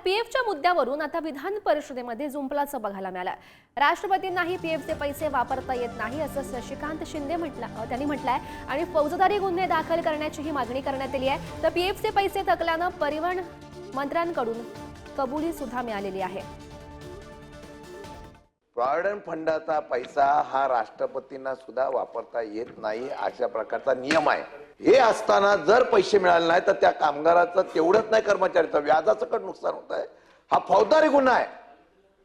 पीएफच्या मुद्द्यावरून आता विधान परिषदेमध्ये जुंपलाचं बघायला मिळालं। राष्ट्रपतींनाही पीएफचे पैसे वापरता येत नाही असं शशिकांत शिंदे त्यांनी म्हटलंय आणि फौजदारी गुन्हे दाखल करण्याचीही मागणी करण्यात आली आहे। तर पीएफचे पैसे थकल्यानं परिवहन मंत्र्यांकडून कबुली सुद्धा मिळालेली आहे। प्रॉव्हिडंट फंडाचा पैसा हा राष्ट्रपतींना सुद्धा वापरता येत नाही अशा प्रकारचा नियम आहे। हे असताना जर पैसे मिळाले नाही तर त्या कामगाराचं तेवढंच नाही कर्मचाऱ्याचं व्याजासकट नुकसान होत आहे। हा फौजदारी गुन्हा आहे,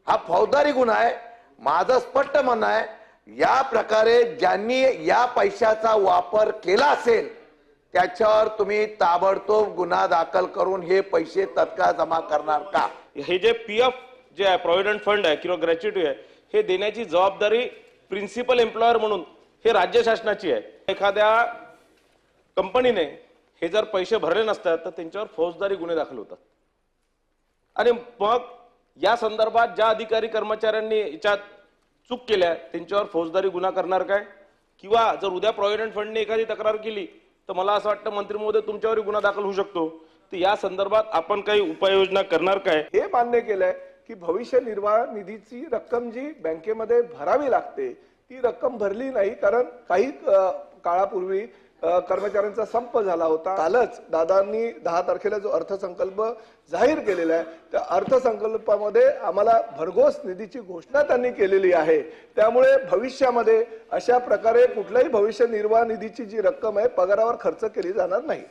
हा फौजदारी गुन्हा आहे। माझं स्पष्ट म्हणणं आहे या प्रकारे ज्यांनी या पैशाचा वापर केला असेल त्याच्यावर तुम्ही ताबडतोब गुन्हा दाखल करून हे पैसे तत्काळ जमा करणार का? हे जे पीएफ जे आहे प्रॉव्हिडंट फंड आहे किंवा ग्रॅच्युटी आहे हे देण्याची जबाबदारी प्रिन्सिपल एम्प्लॉयर म्हणून हे राज्य शासनाची आहे। एखाद्या कंपनीने हे जर पैसे भरले नसतात तर त्यांच्यावर फौजदारी गुन्हे दाखल होतात आणि मग या संदर्भात ज्या अधिकारी कर्मचाऱ्यांनी याच्यात चूक केल्या त्यांच्यावर फौजदारी गुन्हा करणार काय? किंवा जर उद्या प्रॉव्हिडंट फंडने एखादी तक्रार केली तर मला असं वाटतं मंत्री महोदय तुमच्यावर गुन्हा दाखल होऊ शकतो। तर या संदर्भात आपण काही उपाययोजना करणार काय? हे मान्य केलंय की भविष्य निर्वाह निधीची रक्कम जी बँकेमध्ये भरावी लागते ती रक्कम भरली नाही, कारण काही काळापूर्वी कर्मचाऱ्यांचा संप झाला होता। कालच दादांनी 10 तारखेला जो अर्थसंकल्प जाहीर केलेला आहे त्या अर्थसंकल्पामध्ये आम्हाला भरघोस निधीची घोषणा त्यांनी केलेली आहे। त्यामुळे भविष्यामध्ये अशा प्रकारे कुठल्याही भविष्य निर्वाह निधीची जी रक्कम आहे पगारावर खर्च केली जाणार नाही।